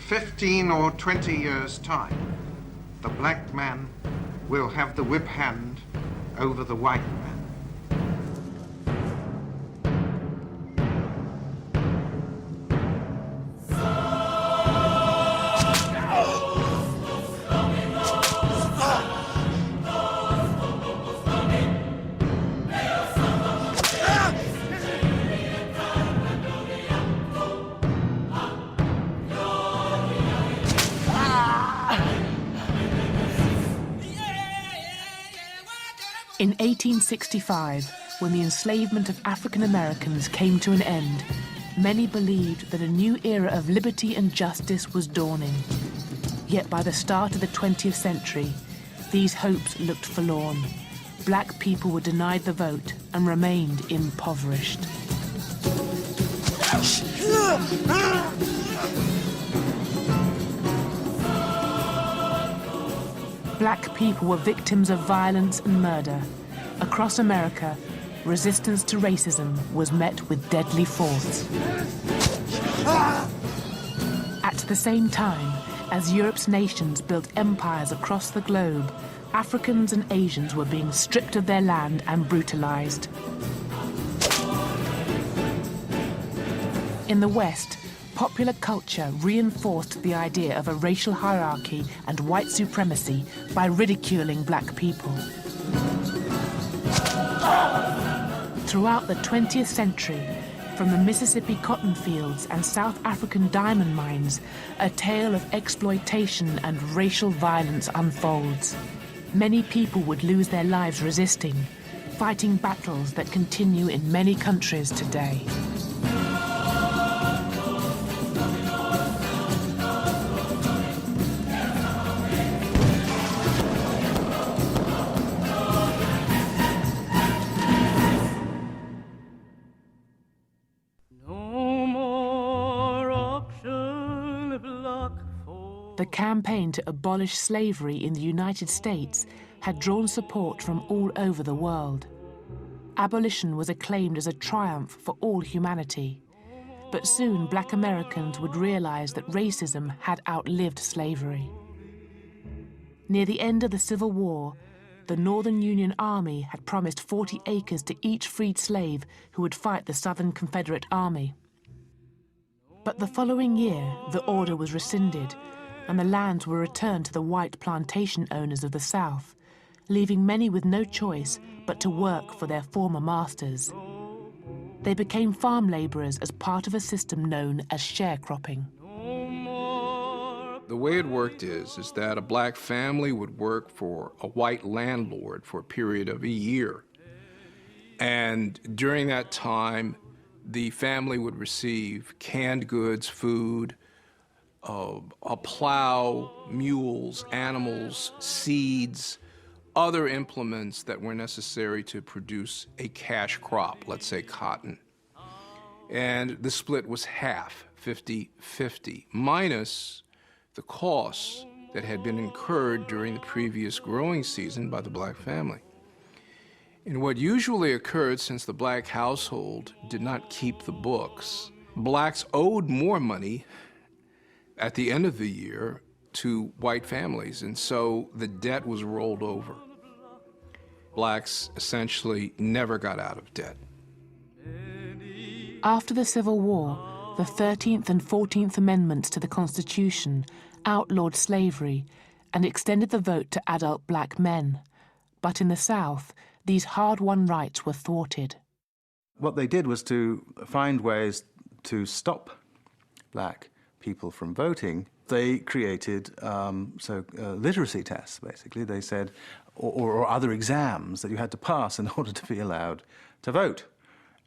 15 or 20 years' time, the black man will have the whip hand over the white man. In 1865, when the enslavement of African Americans came to an end, many believed that a new era of liberty and justice was dawning. Yet by the start of the 20th century, these hopes looked forlorn. Black people were denied the vote and remained impoverished. Black people were victims of violence and murder. Across America, resistance to racism was met with deadly force. At the same time, as Europe's nations built empires across the globe, Africans and Asians were being stripped of their land and brutalized. In the West, popular culture reinforced the idea of a racial hierarchy and white supremacy by ridiculing black people. Throughout the 20th century, from the Mississippi cotton fields and South African diamond mines, a tale of exploitation and racial violence unfolds. Many people would lose their lives resisting, fighting battles that continue in many countries today. The campaign to abolish slavery in the United States had drawn support from all over the world. Abolition was acclaimed as a triumph for all humanity. But soon black Americans would realize that racism had outlived slavery. Near the end of the Civil War, the Northern Union Army had promised 40 acres to each freed slave who would fight the Southern Confederate Army. But the following year, the order was rescinded, and the lands were returned to the white plantation owners of the South, leaving many with no choice but to work for their former masters. They became farm laborers as part of a system known as sharecropping. The way it worked is that a black family would work for a white landlord for a period of a year. And during that time, the family would receive canned goods, food, a plow, mules, animals, seeds, other implements that were necessary to produce a cash crop, let's say cotton. And the split was half, 50-50, minus the costs that had been incurred during the previous growing season by the black family. And what usually occurred, since the black household did not keep the books, blacks owed more money at the end of the year to white families, and so the debt was rolled over. Blacks essentially never got out of debt. After the Civil War, the 13th and 14th Amendments to the Constitution outlawed slavery and extended the vote to adult black men. But in the South, these hard-won rights were thwarted. What they did was to find ways to stop black people from voting. They created literacy tests, basically. They said, or other exams that you had to pass in order to be allowed to vote.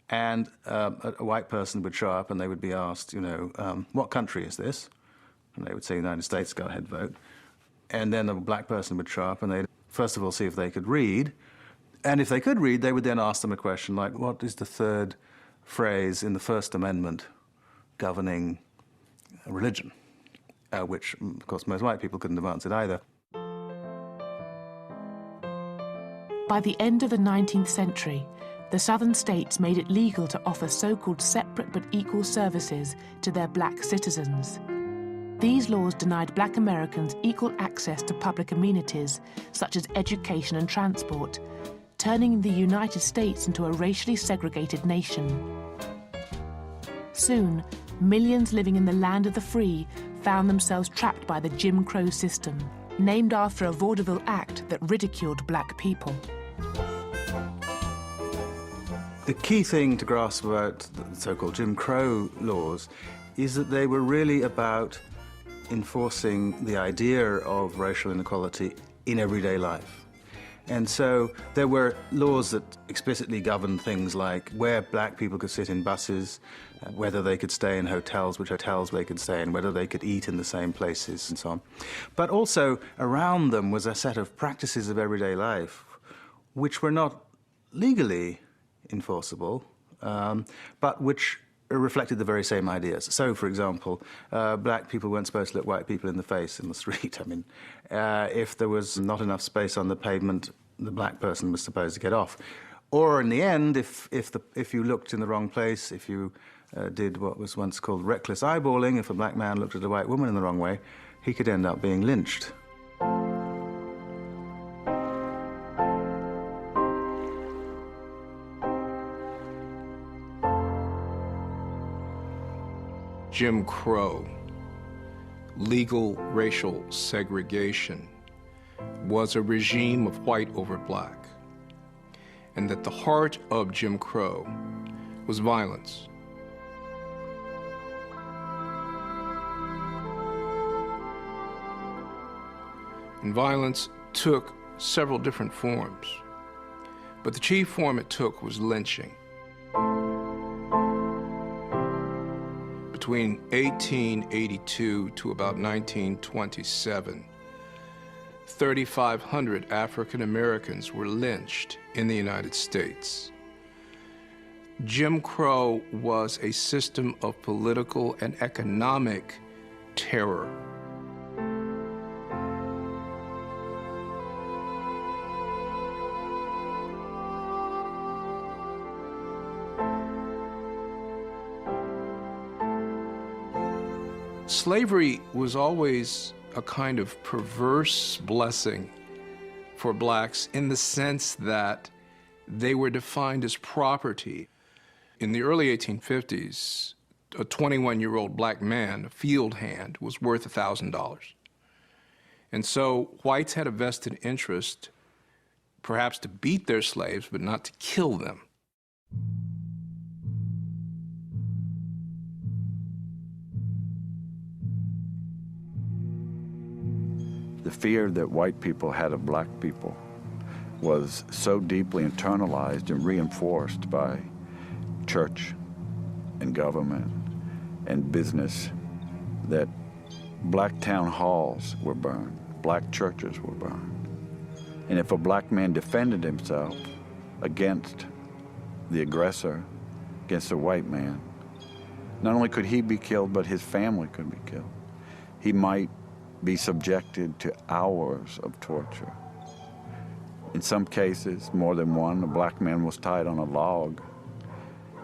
And a white person would show up and they would be asked, what country is this? And they would say, United States, go ahead, vote. And then a black person would show up and they'd first of all see if they could read. And if they could read, they would then ask them a question like, what is the third phrase in the First Amendment governing religion? Which, of course, most white people couldn't have answered either. By the end of the 19th century, the southern states made it legal to offer so-called separate but equal services to their black citizens. These laws denied black Americans equal access to public amenities, such as education and transport, turning the United States into a racially segregated nation. Soon, millions living in the land of the free found themselves trapped by the Jim Crow system, named after a vaudeville act that ridiculed black people. The key thing to grasp about the so-called Jim Crow laws is that they were really about enforcing the idea of racial inequality in everyday life. And so there were laws that explicitly governed things like where black people could sit in buses, whether they could stay in hotels, which hotels they could stay in, whether they could eat in the same places, and so on. But also around them was a set of practices of everyday life which were not legally enforceable, but which reflected the very same ideas. So, for example, black people weren't supposed to look white people in the face in the street. I mean, if there was not enough space on the pavement, the black person was supposed to get off. Or in the end, if you looked in the wrong place, if you did what was once called reckless eyeballing, if a black man looked at a white woman in the wrong way, he could end up being lynched. Jim Crow, legal racial segregation, was a regime of white over black, and at the heart of Jim Crow was violence. And violence took several different forms, but the chief form it took was lynching. Between 1882 to about 1927, 3,500 African Americans were lynched in the United States. Jim Crow was a system of political and economic terror. Slavery was always a kind of perverse blessing for blacks in the sense that they were defined as property. In the early 1850s, a 21-year-old black man, a field hand, was worth $1,000. And so whites had a vested interest, perhaps to beat their slaves, but not to kill them. The fear that white people had of black people was so deeply internalized and reinforced by church and government and business that black town halls were burned, black churches were burned. And if a black man defended himself against the aggressor, against a white man, not only could he be killed, but his family could be killed. He might be subjected to hours of torture. In some cases, more than one, a black man was tied on a log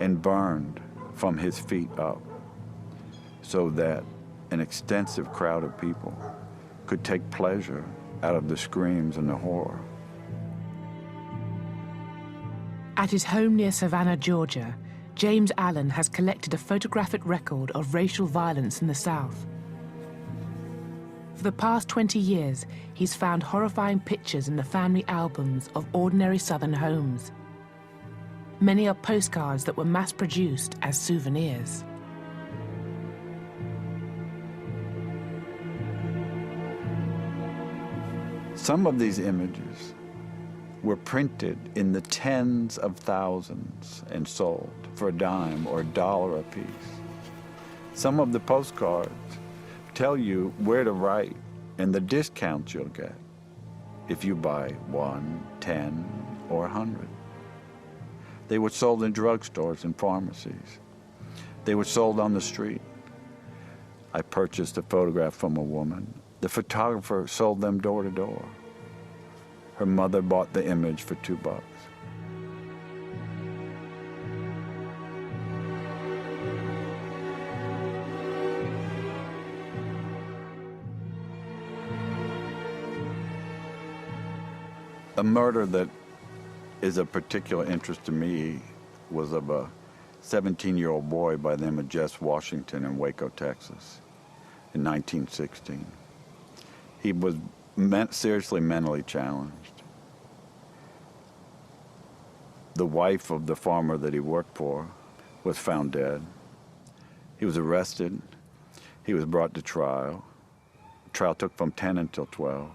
and burned from his feet up so that an extensive crowd of people could take pleasure out of the screams and the horror. At his home near Savannah, Georgia, James Allen has collected a photographic record of racial violence in the South. For the past 20 years, he's found horrifying pictures in the family albums of ordinary Southern homes. Many are postcards that were mass-produced as souvenirs. Some of these images were printed in the tens of thousands and sold for a dime or $1 a piece. Some of the postcards tell you where to write and the discounts you'll get if you buy 1, 10, or 100. They were sold in drugstores and pharmacies. They were sold on the street. I purchased a photograph from a woman. The photographer sold them door to door. Her mother bought the image for $2. A murder that is of particular interest to me was of a 17-year-old boy by the name of Jess Washington in Waco, Texas, in 1916. He was seriously mentally challenged. The wife of the farmer that he worked for was found dead. He was arrested. He was brought to trial. The trial took from 10 until 12.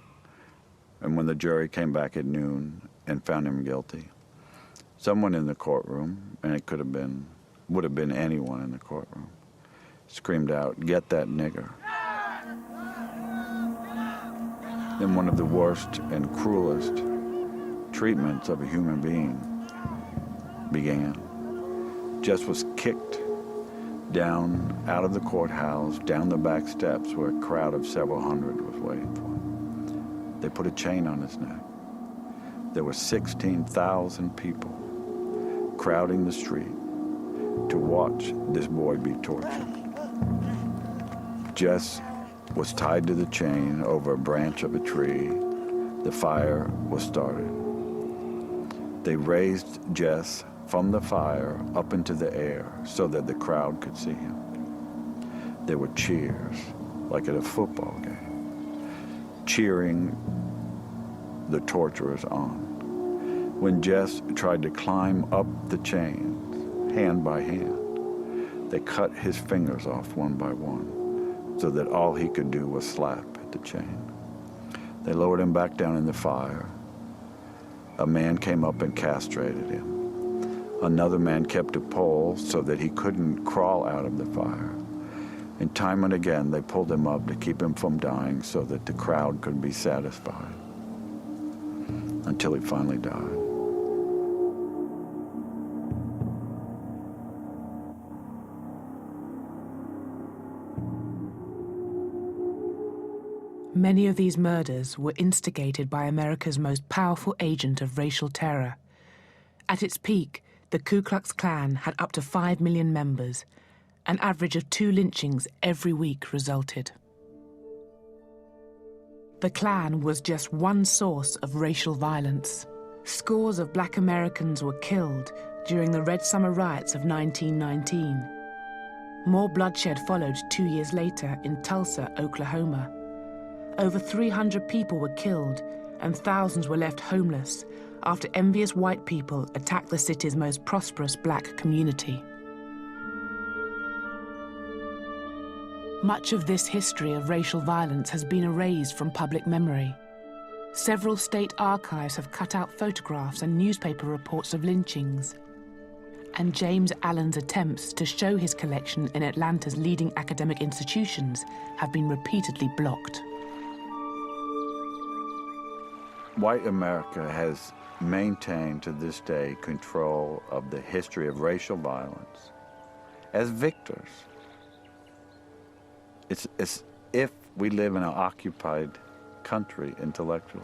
And when the jury came back at noon and found him guilty, someone in the courtroom, and it would have been anyone in the courtroom, screamed out, "Get that nigger." Then one of the worst and cruelest treatments of a human being began. Jess was kicked down out of the courthouse, down the back steps where a crowd of several hundred was waiting for him. They put a chain on his neck. There were 16,000 people crowding the street to watch this boy be tortured. Jess was tied to the chain over a branch of a tree. The fire was started. They raised Jess from the fire up into the air so that the crowd could see him. There were cheers, like at a football game, cheering the torturers on. When Jess tried to climb up the chains, hand by hand, they cut his fingers off one by one so that all he could do was slap at the chain. They lowered him back down in the fire. A man came up and castrated him. Another man kept a pole so that he couldn't crawl out of the fire. And time and again, they pulled him up to keep him from dying so that the crowd could be satisfied, until he finally died. Many of these murders were instigated by America's most powerful agent of racial terror. At its peak, the Ku Klux Klan had up to 5 million members. An average of 2 lynchings every week resulted. The Klan was just one source of racial violence. Scores of Black Americans were killed during the Red Summer riots of 1919. More bloodshed followed 2 years later in Tulsa, Oklahoma. Over 300 people were killed and thousands were left homeless after envious white people attacked the city's most prosperous Black community. Much of this history of racial violence has been erased from public memory. Several state archives have cut out photographs and newspaper reports of lynchings. And James Allen's attempts to show his collection in Atlanta's leading academic institutions have been repeatedly blocked. White America has maintained to this day control of the history of racial violence as victors. It's as if we live in an occupied country intellectually.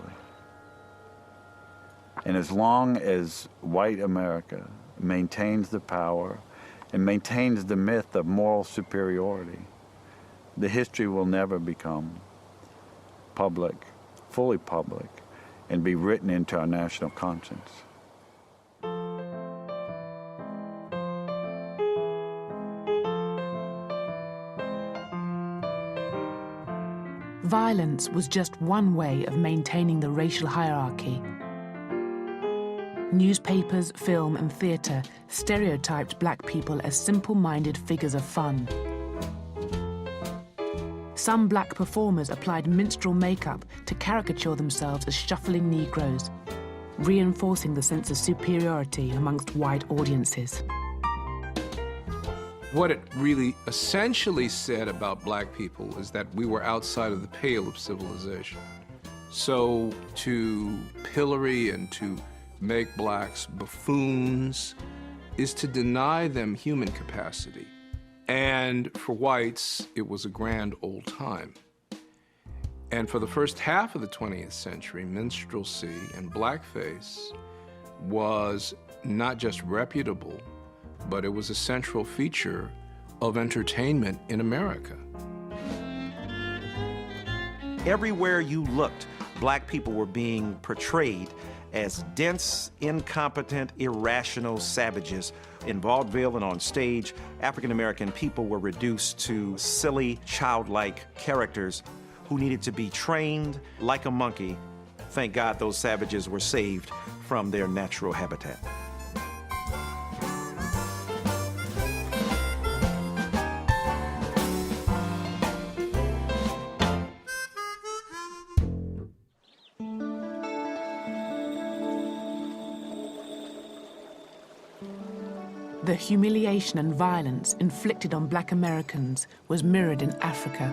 And as long as white America maintains the power and maintains the myth of moral superiority, the history will never become public, fully public, and be written into our national conscience. Violence was just one way of maintaining the racial hierarchy. Newspapers, film, and theatre stereotyped Black people as simple-minded figures of fun. Some Black performers applied minstrel makeup to caricature themselves as shuffling Negroes, reinforcing the sense of superiority amongst white audiences. What it really essentially said about Black people is that we were outside of the pale of civilization. So to pillory and to make Blacks buffoons is to deny them human capacity. And for whites, it was a grand old time. And for the first half of the 20th century, minstrelsy and blackface was not just reputable, but it was a central feature of entertainment in America. Everywhere you looked, Black people were being portrayed as dense, incompetent, irrational savages. In vaudeville and on stage, African-American people were reduced to silly, childlike characters who needed to be trained like a monkey. Thank God those savages were saved from their natural habitat. The humiliation and violence inflicted on black Americans was mirrored in Africa.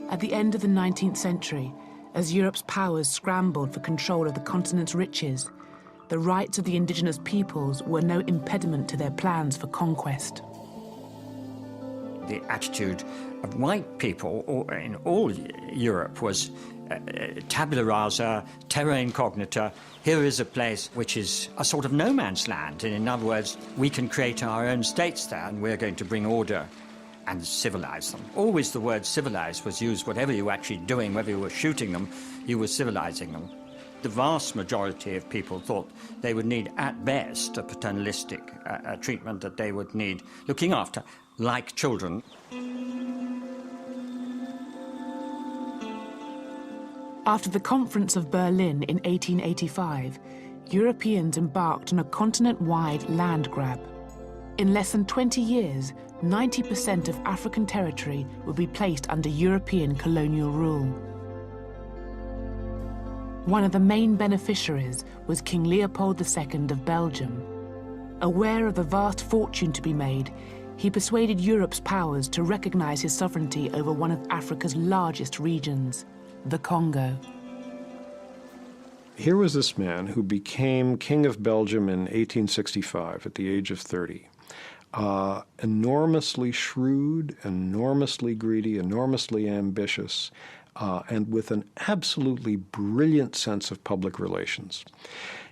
At the end of the 19th century, as Europe's powers scrambled for control of the continent's riches, the rights of the indigenous peoples were no impediment to their plans for conquest. The attitude of white people in all Europe was tabula rasa, terra incognita. Here is a place which is a sort of no man's land. And in other words, we can create our own states there, and we're going to bring order and civilize them. Always the word civilize was used. Whatever you were actually doing, whether you were shooting them, you were civilizing them. The vast majority of people thought they would need, at best, a paternalistic treatment, that they would need looking after, like children. After the Conference of Berlin in 1885, Europeans embarked on a continent-wide land grab. In less than 20 years, 90% of African territory would be placed under European colonial rule. One of the main beneficiaries was King Leopold II of Belgium. Aware of the vast fortune to be made, he persuaded Europe's powers to recognize his sovereignty over one of Africa's largest regions, the Congo. Here was this man who became King of Belgium in 1865 at the age of 30. Enormously shrewd, enormously greedy, enormously ambitious, and with an absolutely brilliant sense of public relations.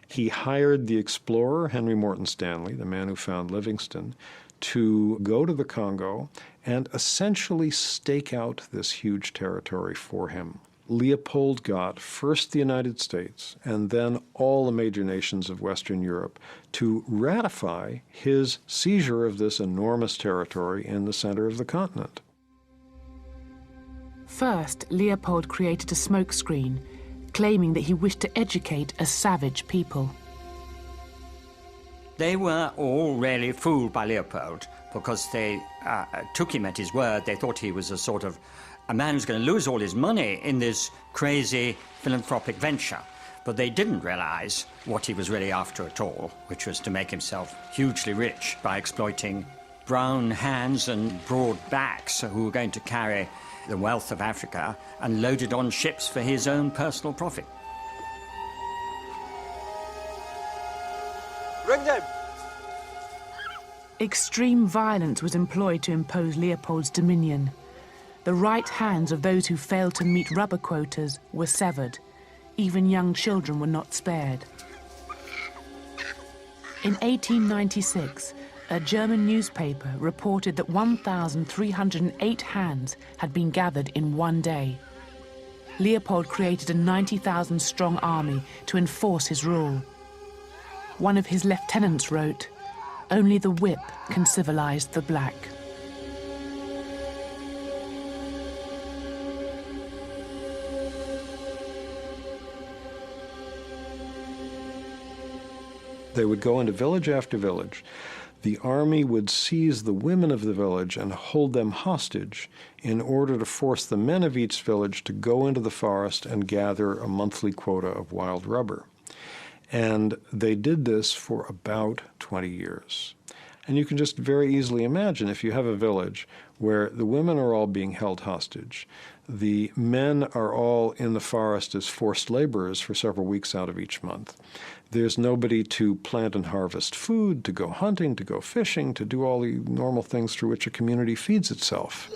He hired the explorer Henry Morton Stanley, the man who found Livingstone, to go to the Congo and essentially stake out this huge territory for him. Leopold got first the United States and then all the major nations of Western Europe to ratify his seizure of this enormous territory in the center of the continent. First, Leopold created a smokescreen, claiming that he wished to educate a savage people. They were all really fooled by Leopold because they took him at his word. They thought he was a man who's going to lose all his money in this crazy philanthropic venture. But they didn't realize what he was really after at all, which was to make himself hugely rich by exploiting brown hands and broad backs who were going to carry the wealth of Africa and load it on ships for his own personal profit. Bring them! Extreme violence was employed to impose Leopold's dominion. The right hands of those who failed to meet rubber quotas were severed. Even young children were not spared. In 1896, a German newspaper reported that 1,308 hands had been gathered in one day. Leopold created a 90,000-strong army to enforce his rule. One of his lieutenants wrote, "Only the whip can civilize the black." They would go into village after village. The army would seize the women of the village and hold them hostage in order to force the men of each village to go into the forest and gather a monthly quota of wild rubber. And they did this for about 20 years. And you can just very easily imagine if you have a village where the women are all being held hostage, the men are all in the forest as forced laborers for several weeks out of each month. There's nobody to plant and harvest food, to go hunting, to go fishing, to do all the normal things through which a community feeds itself.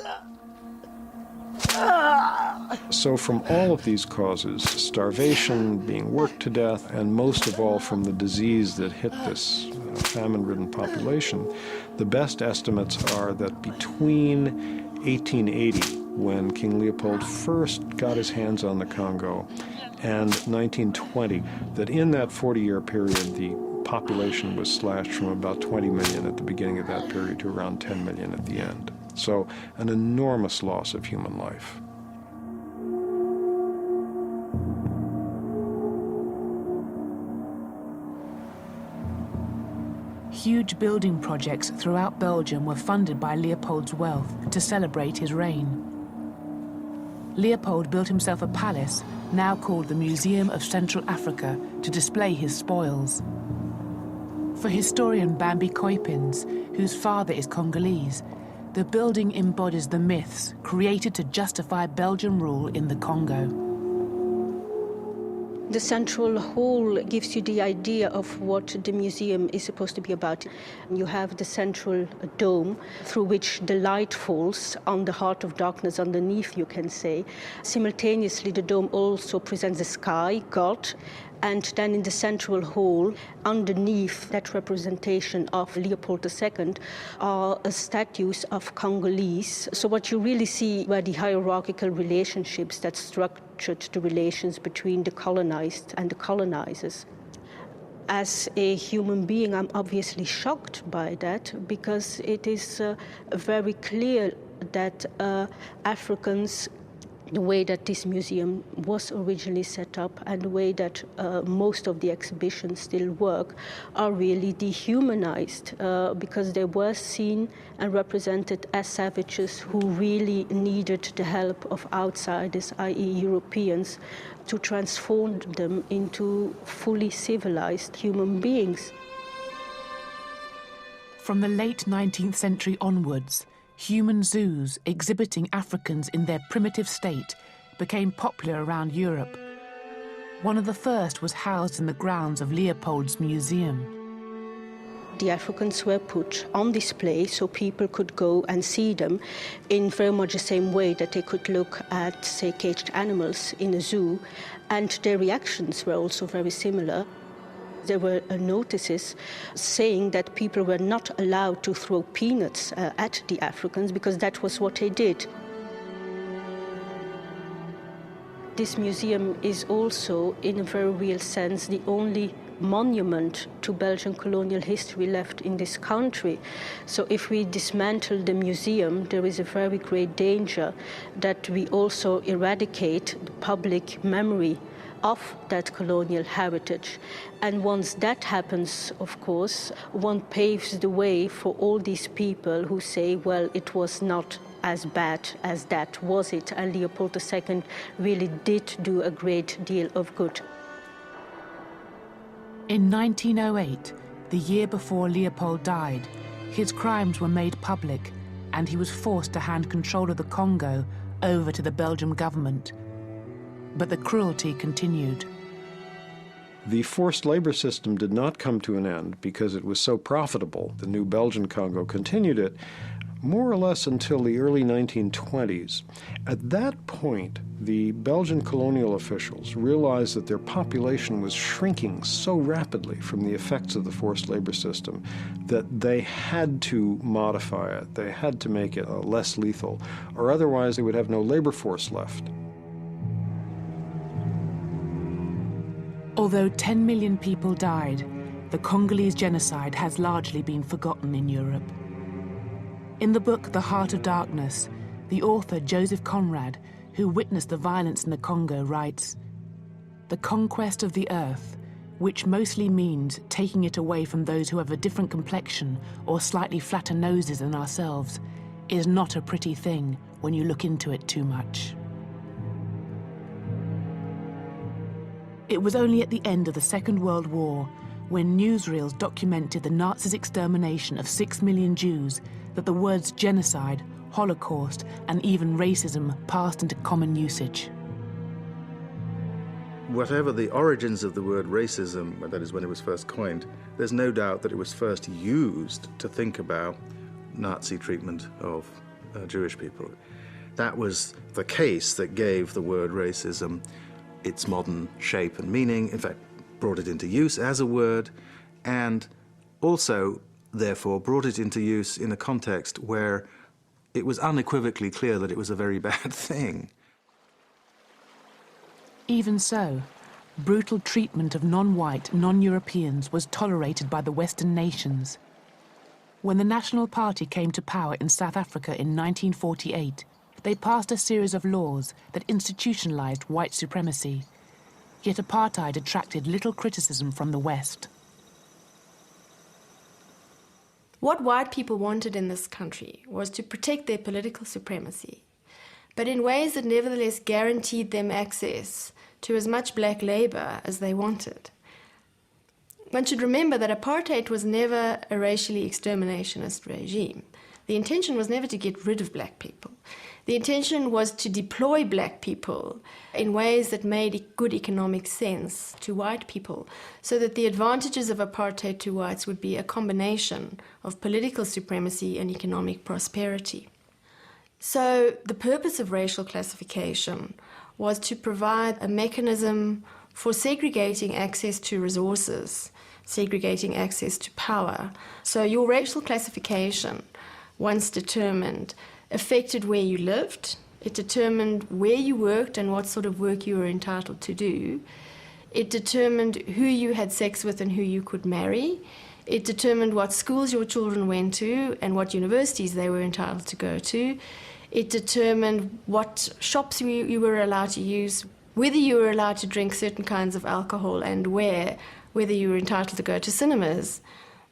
So from all of these causes, starvation, being worked to death, and most of all from the disease that hit this famine-ridden population, the best estimates are that between 1880, when King Leopold first got his hands on the Congo, and 1920, that in that 40-year period, the population was slashed from about 20 million at the beginning of that period to around 10 million at the end. So an enormous loss of human life. Huge building projects throughout Belgium were funded by Leopold's wealth to celebrate his reign. Leopold built himself a palace, now called the Museum of Central Africa, to display his spoils. For historian Bambi Koipins, whose father is Congolese, the building embodies the myths created to justify Belgian rule in the Congo. The central hall gives you the idea of what the museum is supposed to be about. You have the central dome through which the light falls on the heart of darkness underneath, you can say. Simultaneously, the dome also presents the sky, God, and then in the central hall, underneath that representation of Leopold II, are statues of Congolese. So what you really see were the hierarchical relationships that structured the relations between the colonized and the colonizers. As a human being, I'm obviously shocked by that, because it is very clear that Africans, the way that this museum was originally set up and the way that most of the exhibitions still work, are really dehumanized because they were seen and represented as savages who really needed the help of outsiders, i.e. Europeans, to transform them into fully civilized human beings. From the late 19th century onwards, human zoos exhibiting Africans in their primitive state became popular around Europe. One of the first was housed in the grounds of Leopold's museum. The Africans were put on display so people could go and see them in very much the same way that they could look at, say, caged animals in a zoo, and their reactions were also very similar. There were notices saying that people were not allowed to throw peanuts at the Africans because that was what they did. This museum is also, in a very real sense, the only monument to Belgian colonial history left in this country. So if we dismantle the museum, there is a very great danger that we also eradicate the public memory of that colonial heritage. And once that happens, of course, one paves the way for all these people who say, well, it was not as bad as that, was it? And Leopold II really did do a great deal of good. In 1908, the year before Leopold died, his crimes were made public and he was forced to hand control of the Congo over to the Belgian government. But the cruelty continued. The forced labor system did not come to an end because it was so profitable. The new Belgian Congo continued it more or less until the early 1920s. At that point, the Belgian colonial officials realized that their population was shrinking so rapidly from the effects of the forced labor system that they had to modify it. They had to make it less lethal, or otherwise they would have no labor force left. Although 10 million people died, the Congolese genocide has largely been forgotten in Europe. In the book The Heart of Darkness, the author Joseph Conrad, who witnessed the violence in the Congo, writes, "The conquest of the earth, which mostly means taking it away from those who have a different complexion or slightly flatter noses than ourselves, is not a pretty thing when you look into it too much." It was only at the end of the Second World War, when newsreels documented the Nazis' extermination of 6 million Jews, that the words genocide, Holocaust, and even racism passed into common usage. Whatever the origins of the word racism, that is when it was first coined, there's no doubt that it was first used to think about Nazi treatment of Jewish people. That was the case that gave the word racism its modern shape and meaning, in fact, brought it into use as a word, and also, therefore, brought it into use in a context where it was unequivocally clear that it was a very bad thing. Even so, brutal treatment of non-white, non-Europeans was tolerated by the Western nations. When the National Party came to power in South Africa in 1948, they passed a series of laws that institutionalized white supremacy. Yet apartheid attracted little criticism from the West. What white people wanted in this country was to protect their political supremacy, but in ways that nevertheless guaranteed them access to as much black labor as they wanted. One should remember that apartheid was never a racially exterminationist regime. The intention was never to get rid of black people. The intention was to deploy black people in ways that made good economic sense to white people, so that the advantages of apartheid to whites would be a combination of political supremacy and economic prosperity. So the purpose of racial classification was to provide a mechanism for segregating access to resources, segregating access to power. So your racial classification, once determined, affected where you lived. It determined where you worked and what sort of work you were entitled to do. It determined who you had sex with and who you could marry. It determined what schools your children went to and what universities they were entitled to go to. It determined what shops you were allowed to use, whether you were allowed to drink certain kinds of alcohol and where, whether you were entitled to go to cinemas.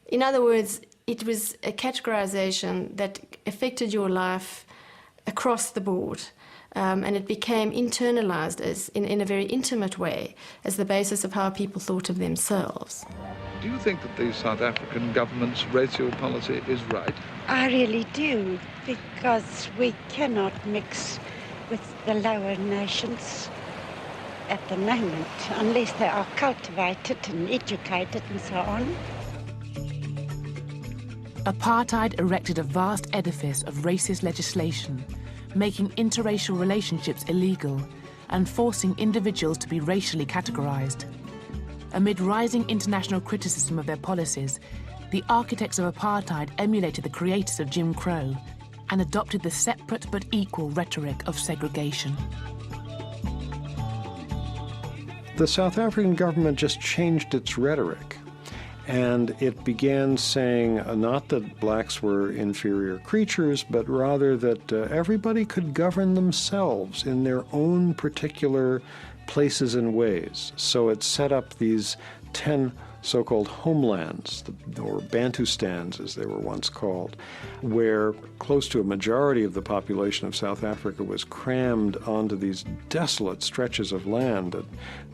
In other words, it was a categorization that affected your life across the board, and it became internalized as, in a very intimate way, as the basis of how people thought of themselves. Do you think that the South African government's racial policy is right? I really do, because we cannot mix with the lower nations at the moment, unless they are cultivated and educated and so on. Apartheid erected a vast edifice of racist legislation, making interracial relationships illegal and forcing individuals to be racially categorized. Amid rising international criticism of their policies, the architects of apartheid emulated the creators of Jim Crow and adopted the separate but equal rhetoric of segregation. The South African government just changed its rhetoric. And it began saying not that blacks were inferior creatures, but rather that everybody could govern themselves in their own particular places and ways. So it set up these 10 so-called homelands, or Bantustans as they were once called, where close to a majority of the population of South Africa was crammed onto these desolate stretches of land that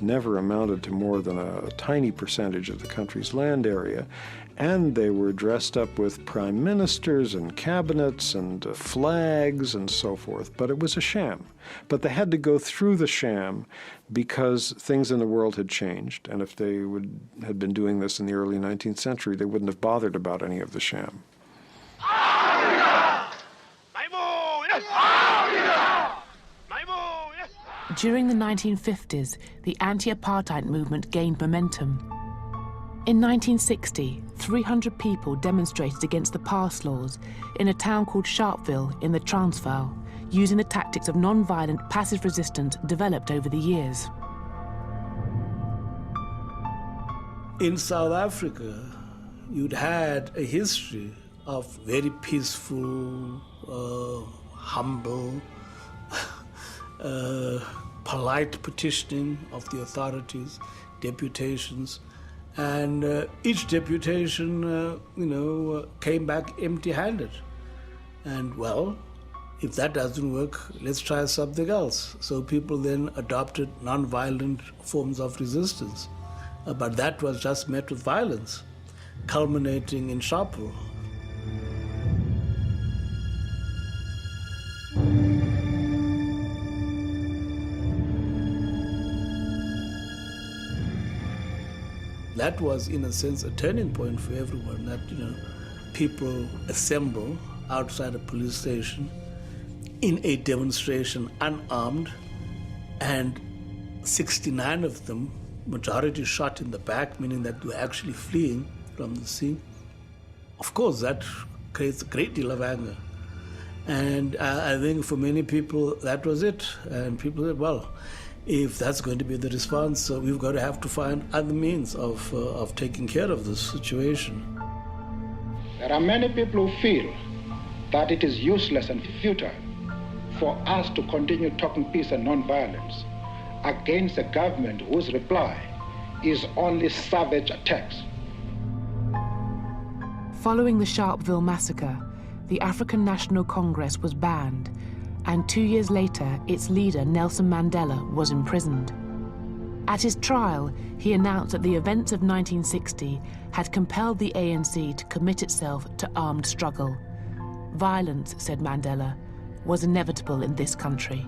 never amounted to more than a tiny percentage of the country's land area. And they were dressed up with prime ministers and cabinets and flags and so forth. But it was a sham. But they had to go through the sham because things in the world had changed. And if they had been doing this in the early 19th century, they wouldn't have bothered about any of the sham. During the 1950s, the anti-apartheid movement gained momentum. In 1960, 300 people demonstrated against the pass laws in a town called Sharpeville in the Transvaal, using the tactics of non-violent passive resistance developed over the years. In South Africa, you'd had a history of very peaceful, humble, polite petitioning of the authorities, deputations, and each deputation, came back empty-handed. And well, if that doesn't work, let's try something else. So people then adopted non-violent forms of resistance. But that was just met with violence, culminating in Sharpeville. That was, in a sense, a turning point for everyone, that, people assemble outside a police station in a demonstration unarmed, and 69 of them, majority shot in the back, meaning that they were actually fleeing from the scene. Of course, that creates a great deal of anger. And I think for many people, that was it. And people said, well, if that's going to be the response, we've got to have to find other means of taking care of this situation. There are many people who feel that it is useless and futile for us to continue talking peace and non-violence against a government whose reply is only savage attacks. Following the Sharpeville massacre, the African National Congress was banned, and 2 years later, its leader, Nelson Mandela, was imprisoned. At his trial, he announced that the events of 1960 had compelled the ANC to commit itself to armed struggle. Violence, said Mandela, was inevitable in this country.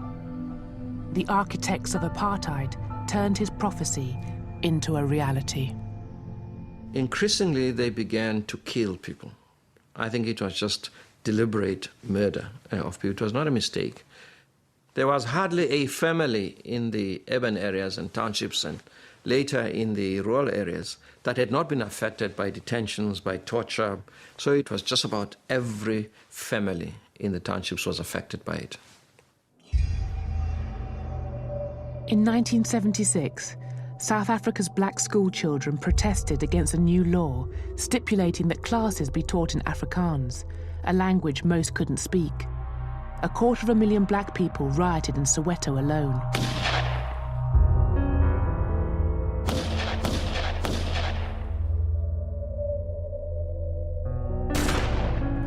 The architects of apartheid turned his prophecy into a reality. Increasingly, they began to kill people. I think it was just deliberate murder of people. It was not a mistake. There was hardly a family in the urban areas and townships and later in the rural areas that had not been affected by detentions, by torture. So it was just about every family in the townships was affected by it. In 1976, South Africa's black school children protested against a new law stipulating that classes be taught in Afrikaans, a language most couldn't speak. 250,000 black people rioted in Soweto alone.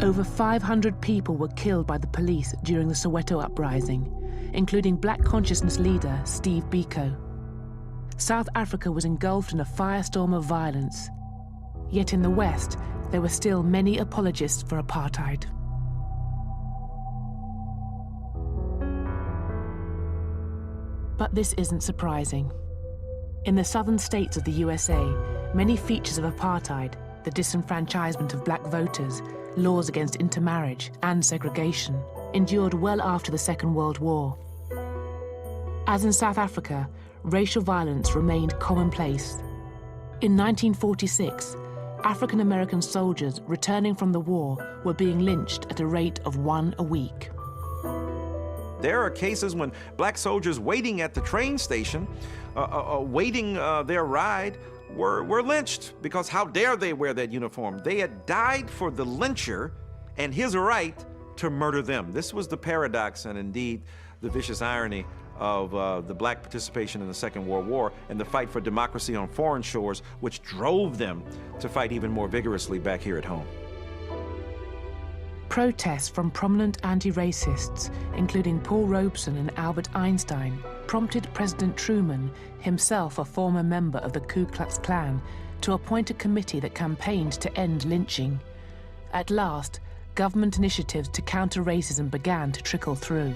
Over 500 people were killed by the police during the Soweto uprising, including black consciousness leader Steve Biko. South Africa was engulfed in a firestorm of violence. Yet in the West, there were still many apologists for apartheid. But this isn't surprising. In the southern states of the USA, many features of apartheid, the disenfranchisement of black voters, laws against intermarriage and segregation, endured well after the Second World War. As in South Africa, racial violence remained commonplace. In 1946, African-American soldiers returning from the war were being lynched at a rate of 1 a week. There are cases when black soldiers waiting at the train station, waiting their ride, were lynched because how dare they wear that uniform? They had died for the lyncher and his right to murder them. This was the paradox and indeed the vicious irony of the black participation in the Second World War and the fight for democracy on foreign shores, which drove them to fight even more vigorously back here at home. Protests from prominent anti-racists, including Paul Robeson and Albert Einstein, prompted President Truman, himself a former member of the Ku Klux Klan, to appoint a committee that campaigned to end lynching. At last, government initiatives to counter racism began to trickle through.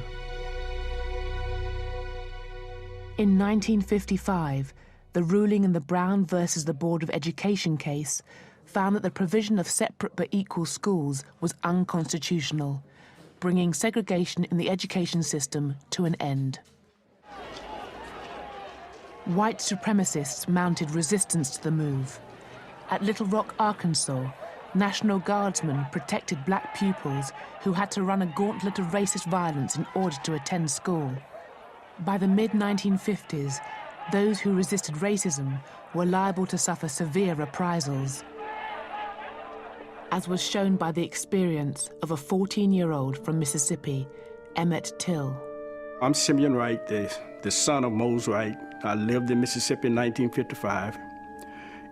In 1955, the ruling in the Brown versus the Board of Education case found that the provision of separate but equal schools was unconstitutional, bringing segregation in the education system to an end. White supremacists mounted resistance to the move. At Little Rock, Arkansas, National Guardsmen protected black pupils who had to run a gauntlet of racist violence in order to attend school. By the mid-1950s, those who resisted racism were liable to suffer severe reprisals, as was shown by the experience of a 14-year-old from Mississippi, Emmett Till. I'm Simeon Wright, the son of Mose Wright. I lived in Mississippi in 1955.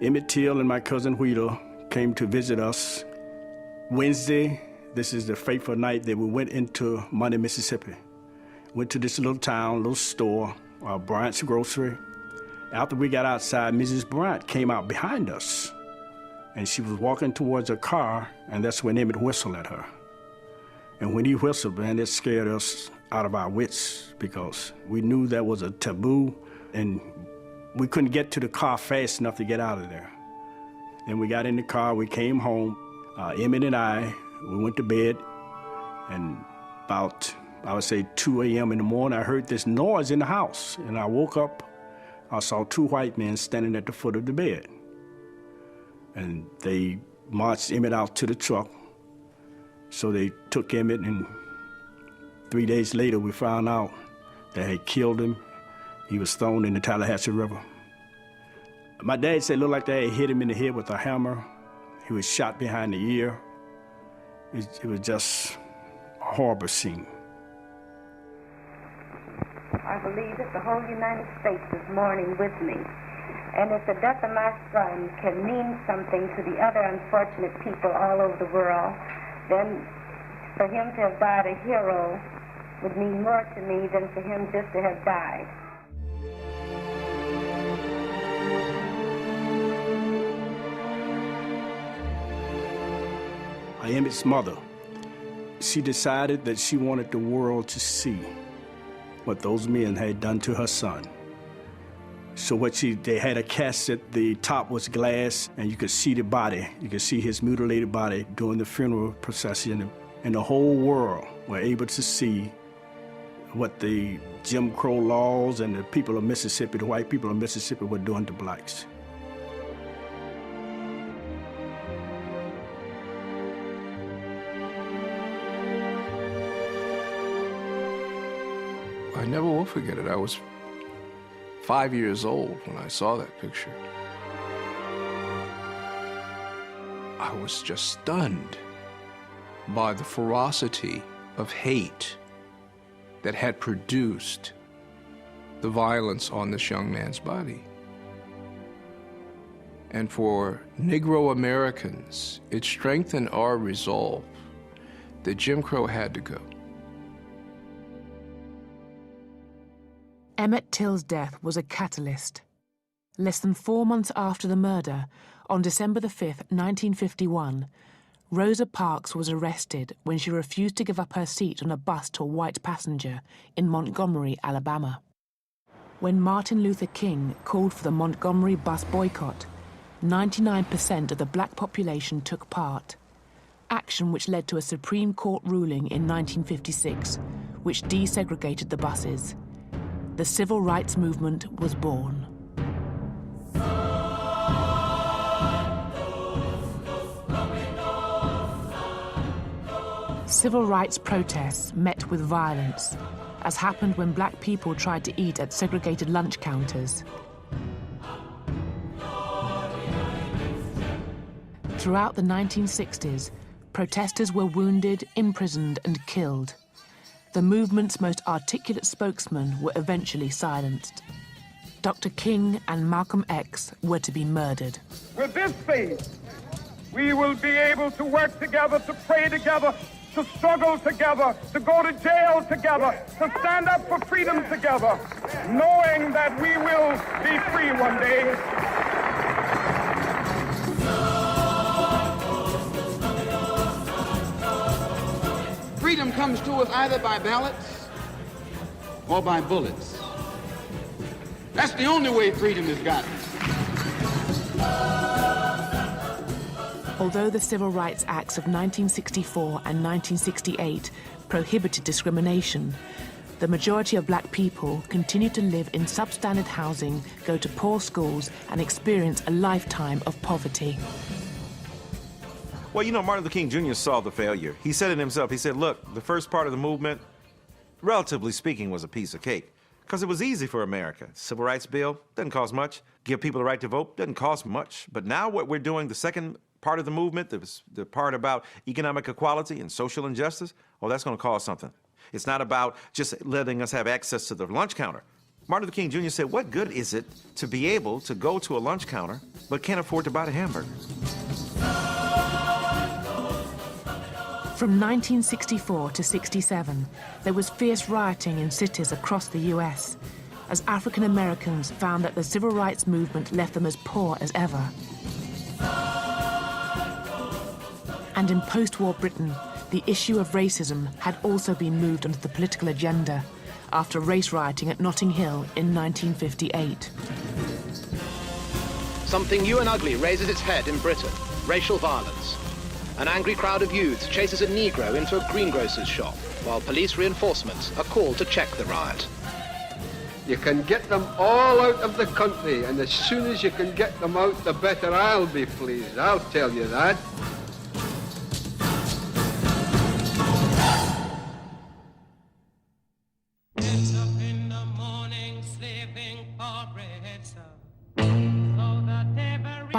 Emmett Till and my cousin Wheeler came to visit us Wednesday. This is the fateful night that we went into Money, Mississippi. Went to this little town, little store, Bryant's Grocery. After we got outside, Mrs. Bryant came out behind us. And she was walking towards her car, and that's when Emmett whistled at her. And when he whistled, man, it scared us out of our wits because we knew that was a taboo, and we couldn't get to the car fast enough to get out of there. Then we got in the car, we came home. Emmett and I, we went to bed, and about, I would say 2 a.m. in the morning, I heard this noise in the house, and I woke up, I saw 2 white men standing at the foot of the bed. And they marched Emmett out to the truck. So they took Emmett, and 3 days later we found out they had killed him He was thrown in the Tallahatchie River. My dad said it looked like they had hit him in the head with a hammer. He was shot behind the ear. It was just a horrible scene. I believe that the whole United States is mourning with me. And if the death of my son can mean something to the other unfortunate people all over the world, then for him to have died a hero would mean more to me than for him just to have died. Emmett's mother, she decided that she wanted the world to see what those men had done to her son. So they had a casket, the top was glass, and you could see the body. You could see his mutilated body during the funeral procession, and the whole world were able to see what the Jim Crow laws and the people of Mississippi, the white people of Mississippi, were doing to blacks. I never will forget it. I was 5 years old when I saw that picture. I was just stunned by the ferocity of hate that had produced the violence on this young man's body. And for Negro Americans, it strengthened our resolve that Jim Crow had to go. Emmett Till's death was a catalyst. Less than 4 months after the murder, on December the 5th, 1951, Rosa Parks was arrested when she refused to give up her seat on a bus to a white passenger in Montgomery, Alabama. When Martin Luther King called for the Montgomery bus boycott, 99% of the black population took part, action which led to a Supreme Court ruling in 1956, which desegregated the buses. The civil rights movement was born. Civil rights protests met with violence, as happened when black people tried to eat at segregated lunch counters. Throughout the 1960s, protesters were wounded, imprisoned, and killed. The movement's most articulate spokesmen were eventually silenced. Dr. King and Malcolm X were to be murdered. With this faith, we will be able to work together, to pray together, to struggle together, to go to jail together, to stand up for freedom together, knowing that we will be free one day. Freedom comes to us either by ballots or by bullets. That's the only way freedom is gotten. Although the Civil Rights Acts of 1964 and 1968 prohibited discrimination, the majority of black people continued to live in substandard housing, go to poor schools, and experience a lifetime of poverty. Well, you know, Martin Luther King Jr. saw the failure. He said it himself. He said, look, the first part of the movement, relatively speaking, was a piece of cake because it was easy for America. Civil rights bill doesn't cost much. Give people the right to vote doesn't cost much. But now what we're doing, the second part of the movement, the part about economic equality and social injustice, well, that's going to cost something. It's not about just letting us have access to the lunch counter. Martin Luther King Jr. said, what good is it to be able to go to a lunch counter but can't afford to buy a hamburger? From 1964 to 67, there was fierce rioting in cities across the US, as African Americans found that the civil rights movement left them as poor as ever. And in post-war Britain, the issue of racism had also been moved onto the political agenda after race rioting at Notting Hill in 1958. Something new and ugly raises its head in Britain: racial violence. An angry crowd of youths chases a Negro into a greengrocer's shop, while police reinforcements are called to check the riot. You can get them all out of the country, and as soon as you can get them out, the better I'll be pleased, I'll tell you that. Gets up in the morning, sleeping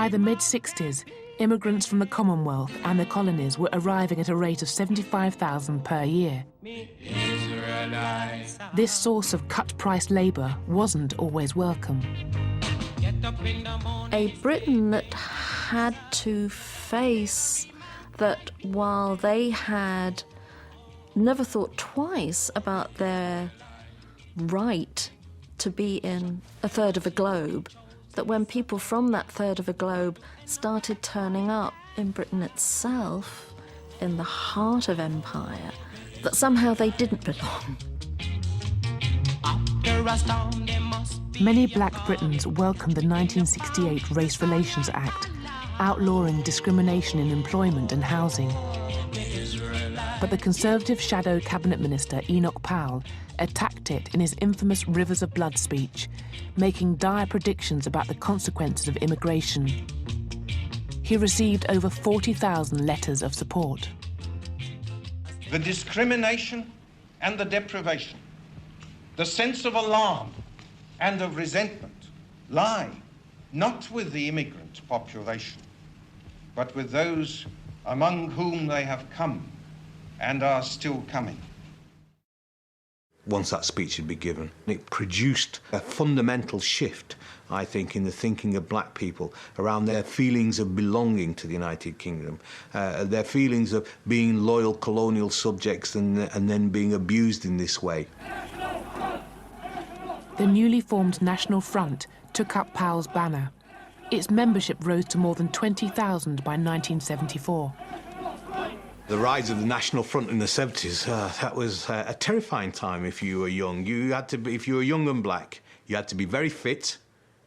By the mid-60s, immigrants from the Commonwealth and the colonies were arriving at a rate of 75,000 per year. This source of cut-price labour wasn't always welcome. A Britain that had to face that while they had never thought twice about their right to be in a third of a globe, that when people from that third of a globe started turning up in Britain itself, in the heart of empire, that somehow they didn't belong. Many black Britons welcomed the 1968 Race Relations Act, outlawing discrimination in employment and housing. But the Conservative shadow cabinet minister Enoch Powell attacked it in his infamous Rivers of Blood speech, making dire predictions about the consequences of immigration. He received over 40,000 letters of support. The discrimination and the deprivation, the sense of alarm and of resentment lie not with the immigrant population, but with those among whom they have come and are still coming. Once that speech had been given, it produced a fundamental shift, I think, in the thinking of black people around their feelings of belonging to the United Kingdom, their feelings of being loyal colonial subjects and then being abused in this way. The newly formed National Front took up Powell's banner. Its membership rose to more than 20,000 by 1974. The rise of the National Front in the 70s, that was a terrifying time if you were young. You had to be, if you were young and black, you had to be very fit,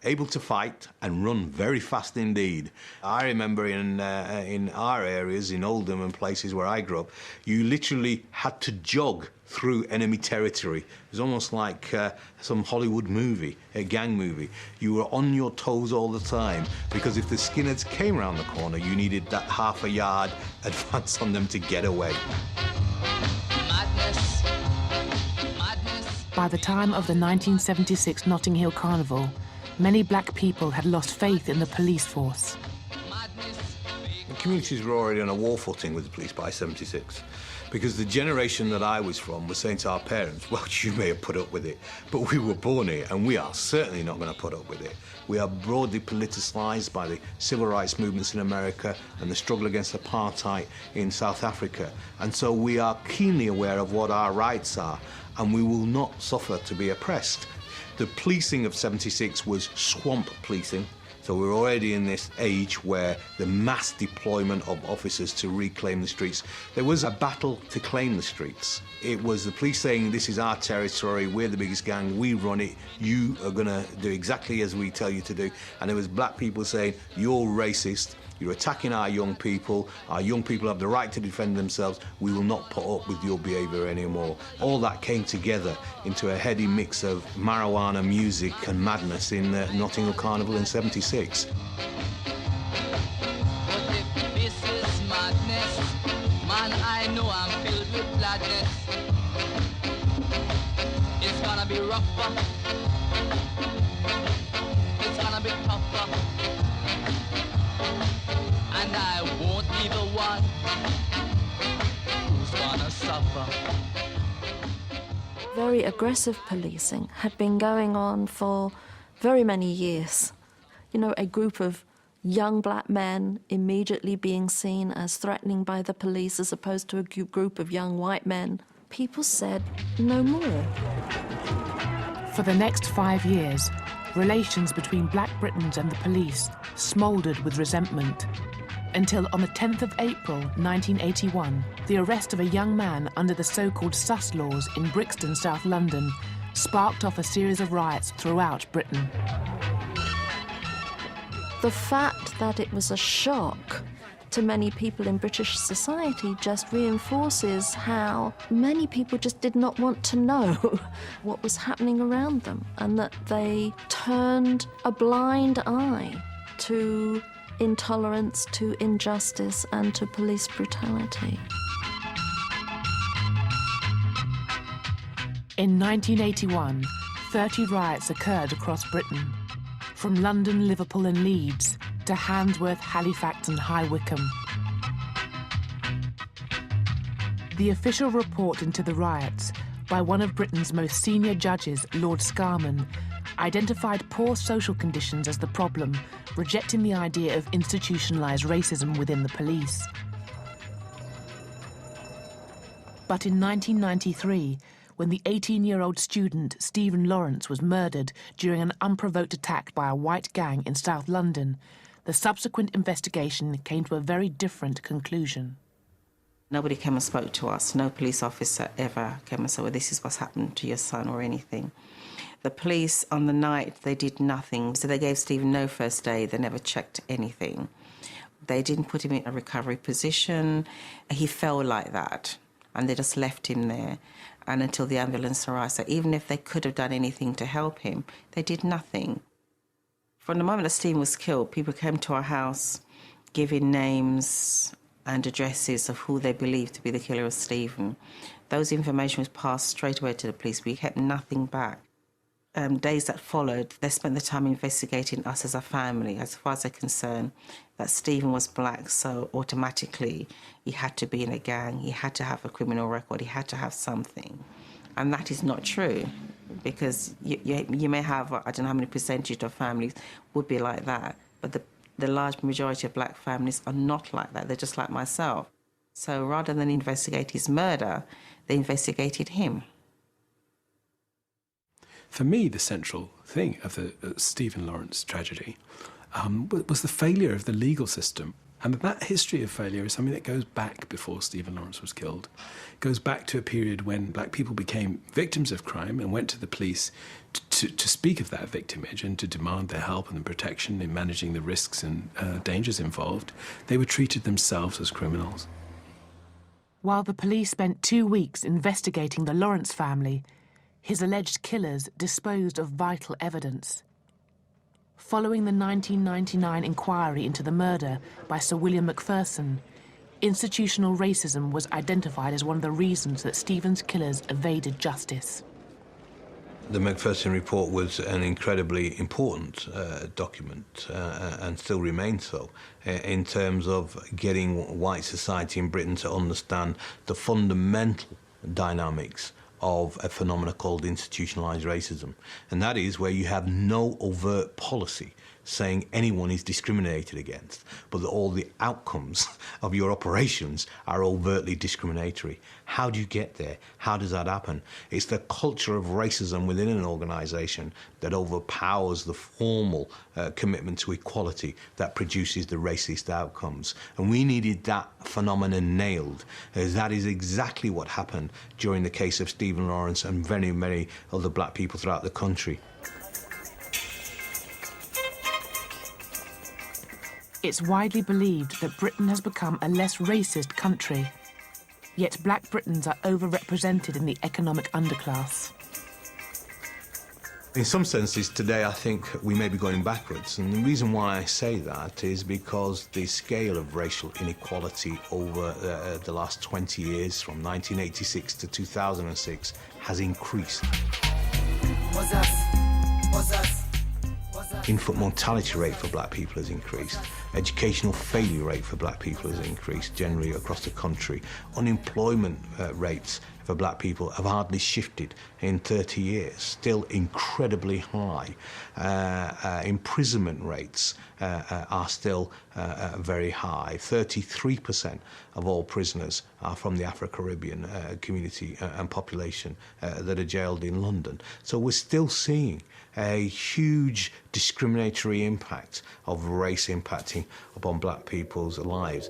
able to fight and run very fast indeed. I remember in our areas, in Oldham and places where I grew up, you literally had to jog through enemy territory. It was almost like some Hollywood movie, a gang movie. You were on your toes all the time because if the skinheads came around the corner, you needed that half a yard advance on them to get away. Madness. By the time of the 1976 Notting Hill Carnival, many black people had lost faith in the police force. The communities were already on a war footing with the police by 76. Because the generation that I was from was saying to our parents, well, you may have put up with it, but we were born here and we are certainly not going to put up with it. We are broadly politicised by the civil rights movements in America and the struggle against apartheid in South Africa. And so we are keenly aware of what our rights are and we will not suffer to be oppressed. The policing of 76 was swamp policing. So we're already in this age where the mass deployment of officers to reclaim the streets. There was a battle to claim the streets. It was the police saying, this is our territory, we're the biggest gang, we run it, you are gonna do exactly as we tell you to do. And there was black people saying, you're racist, you're attacking our young people have the right to defend themselves, we will not put up with your behaviour anymore. All that came together into a heady mix of marijuana music and madness in the Notting Hill Carnival in 76. But if this is madness, man, I know I'm filled with gladness. It's gonna be rougher, it's gonna be tougher, and I won't be the one who's gonna suffer. Very aggressive policing had been going on for very many years. You know, a group of young black men immediately being seen as threatening by the police as opposed to a group of young white men. People said no more. For the next 5 years, relations between black Britons and the police smouldered with resentment, until on the 10th of April 1981, the arrest of a young man under the so-called sus laws in Brixton, South London, sparked off a series of riots throughout Britain. The fact that it was a shock to many people in British society just reinforces how many people just did not want to know what was happening around them, and that they turned a blind eye to intolerance, to injustice, and to police brutality. In 1981, 30 riots occurred across Britain. From London, Liverpool and Leeds to Handsworth, Halifax and High Wycombe. The official report into the riots by one of Britain's most senior judges, Lord Scarman, identified poor social conditions as the problem, rejecting the idea of institutionalised racism within the police. But in 1993, when the 18-year-old student Stephen Lawrence was murdered during an unprovoked attack by a white gang in South London, the subsequent investigation came to a very different conclusion. Nobody came and spoke to us. No police officer ever came and said, well, this is what's happened to your son or anything. The police, on the night, they did nothing. So they gave Stephen no first aid. They never checked anything. They didn't put him in a recovery position. He fell like that, and they just left him there. And until the ambulance arrived. So even if they could have done anything to help him, they did nothing. From the moment that Stephen was killed, people came to our house giving names and addresses of who they believed to be the killer of Stephen. Those information was passed straight away to the police. We kept nothing back. Days that followed, they spent the time investigating us as a family, as far as they're concerned, that Stephen was black, so automatically he had to be in a gang, he had to have a criminal record, he had to have something. And that is not true, because you may have, I don't know how many percentage of families would be like that, but the large majority of black families are not like that. They're just like myself. So rather than investigate his murder, they investigated him. For me, the central thing of the Stephen Lawrence tragedy was the failure of the legal system. And that history of failure is something that goes back before Stephen Lawrence was killed. It goes back to a period when black people became victims of crime and went to the police to speak of that victimage and to demand their help and protection in managing the risks and dangers involved. They were treated themselves as criminals. While the police spent 2 weeks investigating the Lawrence family, his alleged killers disposed of vital evidence. Following the 1999 inquiry into the murder by Sir William Macpherson, institutional racism was identified as one of the reasons that Stephen's killers evaded justice. The Macpherson report was an incredibly important document and still remains so in terms of getting white society in Britain to understand the fundamental dynamics of a phenomenon called institutionalised racism. And that is where you have no overt policy saying anyone is discriminated against, but that all the outcomes of your operations are overtly discriminatory. How do you get there? How does that happen? It's the culture of racism within an organisation that overpowers the formal commitment to equality that produces the racist outcomes. And we needed that phenomenon nailed, as that is exactly what happened during the case of Stephen Lawrence and very, many other black people throughout the country. It's widely believed that Britain has become a less racist country, yet black Britons are overrepresented in the economic underclass. In some senses, today, I think we may be going backwards. And the reason why I say that is because the scale of racial inequality over the last 20 years, from 1986 to 2006, has increased. Infant mortality rate for black people has increased. Educational failure rate for black people has increased generally across the country. Unemployment rates for black people have hardly shifted in 30 years, still incredibly high. Imprisonment rates are still very high. 33% of all prisoners are from the Afro-Caribbean community and population that are jailed in London. So we're still seeing a huge discriminatory impact of race impacting upon black people's lives.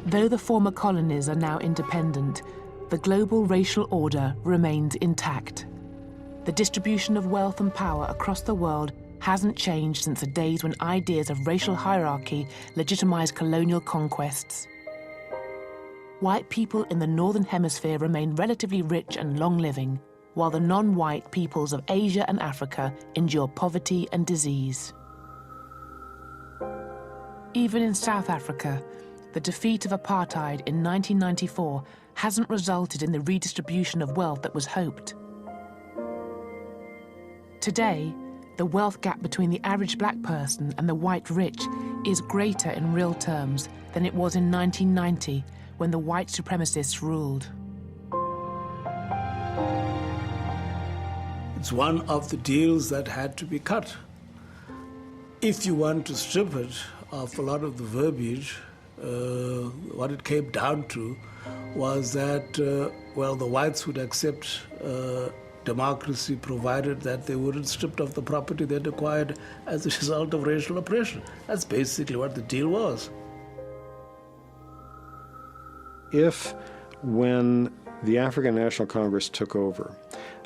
Though the former colonies are now independent, the global racial order remains intact. The distribution of wealth and power across the world hasn't changed since the days when ideas of racial hierarchy legitimized colonial conquests. White people in the Northern Hemisphere remain relatively rich and long-living, while the non-white peoples of Asia and Africa endure poverty and disease. Even in South Africa, the defeat of apartheid in 1994 hasn't resulted in the redistribution of wealth that was hoped. Today, the wealth gap between the average black person and the white rich is greater in real terms than it was in 1990 when the white supremacists ruled. It's one of the deals that had to be cut. If you want to strip it of a lot of the verbiage, what it came down to was that, well, the whites would accept democracy provided that they weren't stripped of the property they'd acquired as a result of racial oppression. That's basically what the deal was. If, when the African National Congress took over,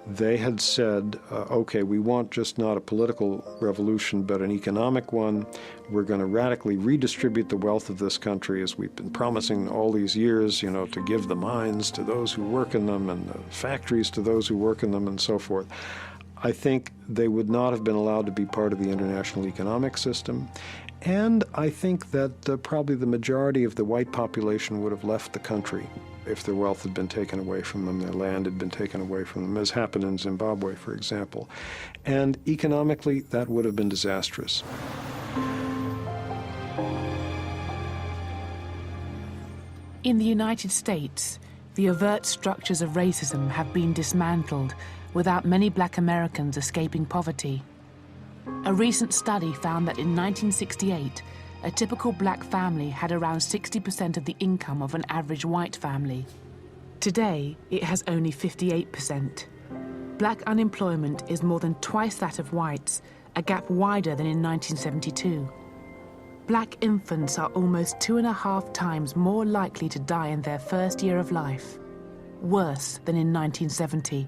they had said, okay, we want just not a political revolution, but an economic one. We're going to radically redistribute the wealth of this country, as we've been promising all these years, you know, to give the mines to those who work in them and the factories to those who work in them and so forth. I think they would not have been allowed to be part of the international economic system. And I think that probably the majority of the white population would have left the country if their wealth had been taken away from them, their land had been taken away from them, as happened in Zimbabwe, for example. And economically, that would have been disastrous. In the United States, the overt structures of racism have been dismantled without many black Americans escaping poverty. A recent study found that in 1968, a typical black family had around 60% of the income of an average white family. Today, it has only 58%. Black unemployment is more than twice that of whites, a gap wider than in 1972. Black infants are almost 2.5 times more likely to die in their first year of life, worse than in 1970.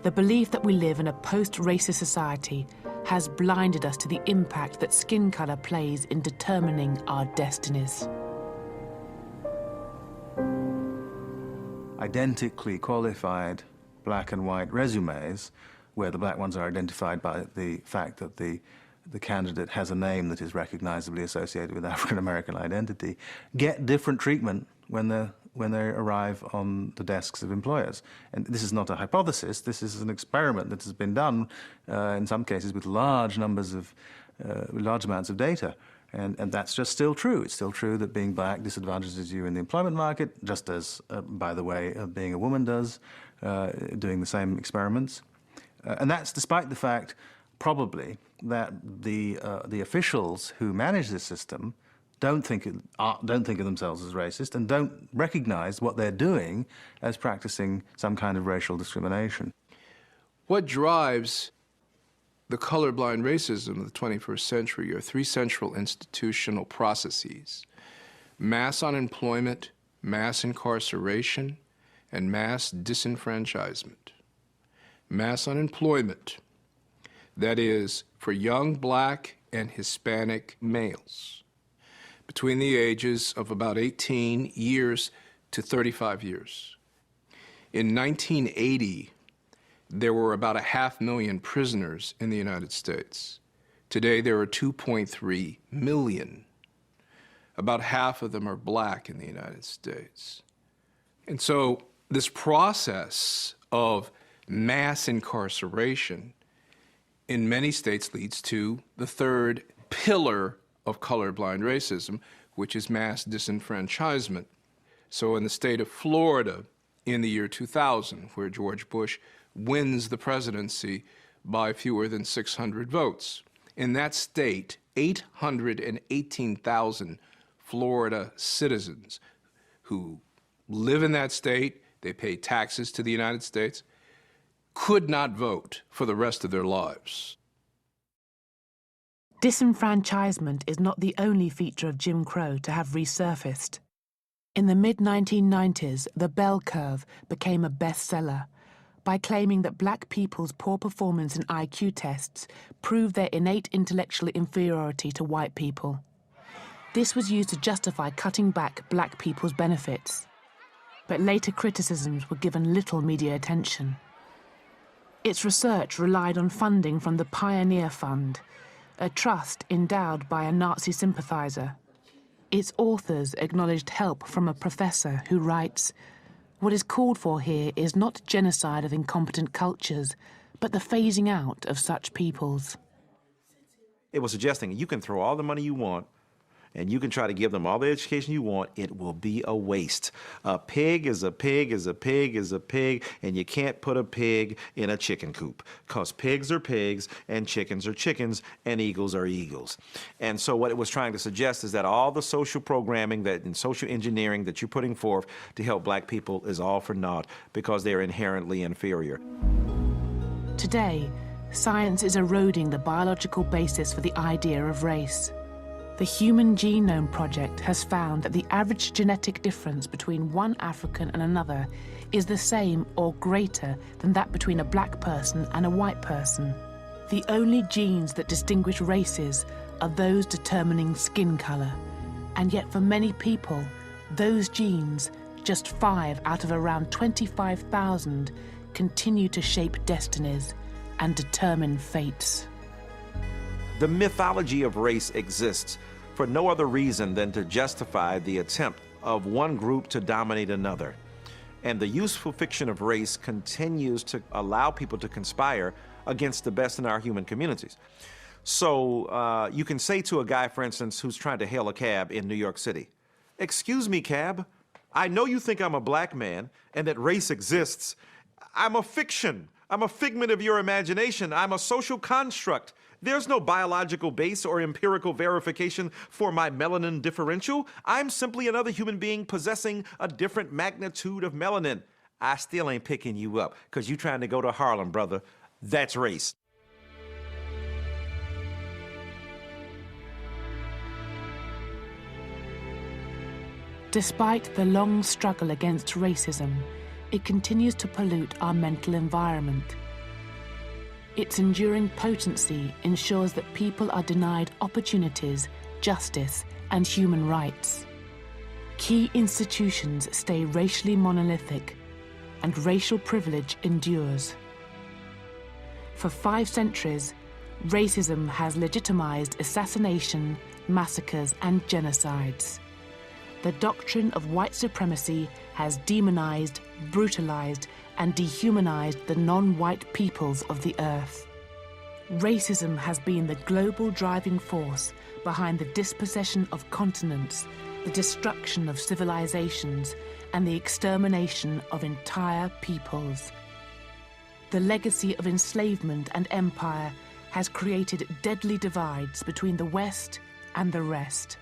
The belief that we live in a post-racist society has blinded us to the impact that skin color plays in determining our destinies. Identically qualified black and white resumes, where the black ones are identified by the fact that the candidate has a name that is recognizably associated with African-American identity, get different treatment when they arrive on the desks of employers. And this is not a hypothesis, this is an experiment that has been done, in some cases with large amounts of data. And that's just still true. It's still true that being black disadvantages you in the employment market, just as, by the way, being a woman does, doing the same experiments. And that's despite the fact, probably, that the officials who manage this system don't think of themselves as racist and don't recognize what they're doing as practicing some kind of racial discrimination. What drives the colorblind racism of the 21st century are three central institutional processes: mass unemployment, mass incarceration, and mass disenfranchisement. Mass unemployment, that is, for young black and Hispanic males between the ages of about 18 years to 35 years. In 1980, there were about 500,000 prisoners in the United States. Today, there are 2.3 million. About half of them are black in the United States. And so this process of mass incarceration in many states leads to the third pillar of colorblind racism, which is mass disenfranchisement. So in the state of Florida, in the year 2000, where George Bush wins the presidency by fewer than 600 votes, in that state, 818,000 Florida citizens who live in that state, they pay taxes to the United States, could not vote for the rest of their lives. Disenfranchisement is not the only feature of Jim Crow to have resurfaced. In the mid-1990s, The Bell Curve became a bestseller by claiming that black people's poor performance in IQ tests proved their innate intellectual inferiority to white people. This was used to justify cutting back black people's benefits. But later criticisms were given little media attention. Its research relied on funding from the Pioneer Fund, a trust endowed by a Nazi sympathizer. Its authors acknowledged help from a professor who writes, "What is called for here is not genocide of incompetent cultures, but the phasing out of such peoples. It was suggesting you can throw all the money you want and you can try to give them all the education you want, it will be a waste. A pig is a pig is a pig is a pig, and you can't put a pig in a chicken coop, because pigs are pigs, and chickens are chickens, and eagles are eagles. And so what it was trying to suggest is that all the social programming and social engineering that you're putting forth to help black people is all for naught, because they're inherently inferior. Today, science is eroding the biological basis for the idea of race. The Human Genome Project has found that the average genetic difference between one African and another is the same or greater than that between a black person and a white person. The only genes that distinguish races are those determining skin color, and yet for many people, those genes, just 5 out of around 25,000, continue to shape destinies and determine fates. The mythology of race exists for no other reason than to justify the attempt of one group to dominate another. And the useful fiction of race continues to allow people to conspire against the best in our human communities. So you can say to a guy, for instance, who's trying to hail a cab in New York City, "Excuse me, cab, I know you think I'm a black man and that race exists. I'm a fiction. I'm a figment of your imagination. I'm a social construct. There's no biological base or empirical verification for my melanin differential. I'm simply another human being possessing a different magnitude of melanin. I still ain't picking you up because you trying to go to Harlem, brother. That's race." Despite the long struggle against racism, it continues to pollute our mental environment. Its enduring potency ensures that people are denied opportunities, justice, and human rights. Key institutions stay racially monolithic, and racial privilege endures. For 5 centuries, racism has legitimized assassination, massacres, and genocides. The doctrine of white supremacy has demonized, brutalized, and dehumanized the non-white peoples of the earth. Racism has been the global driving force behind the dispossession of continents, the destruction of civilizations, and the extermination of entire peoples. The legacy of enslavement and empire has created deadly divides between the West and the rest.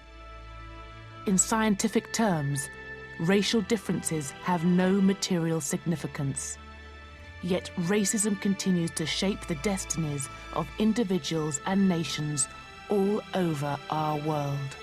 In scientific terms, racial differences have no material significance. Yet racism continues to shape the destinies of individuals and nations all over our world.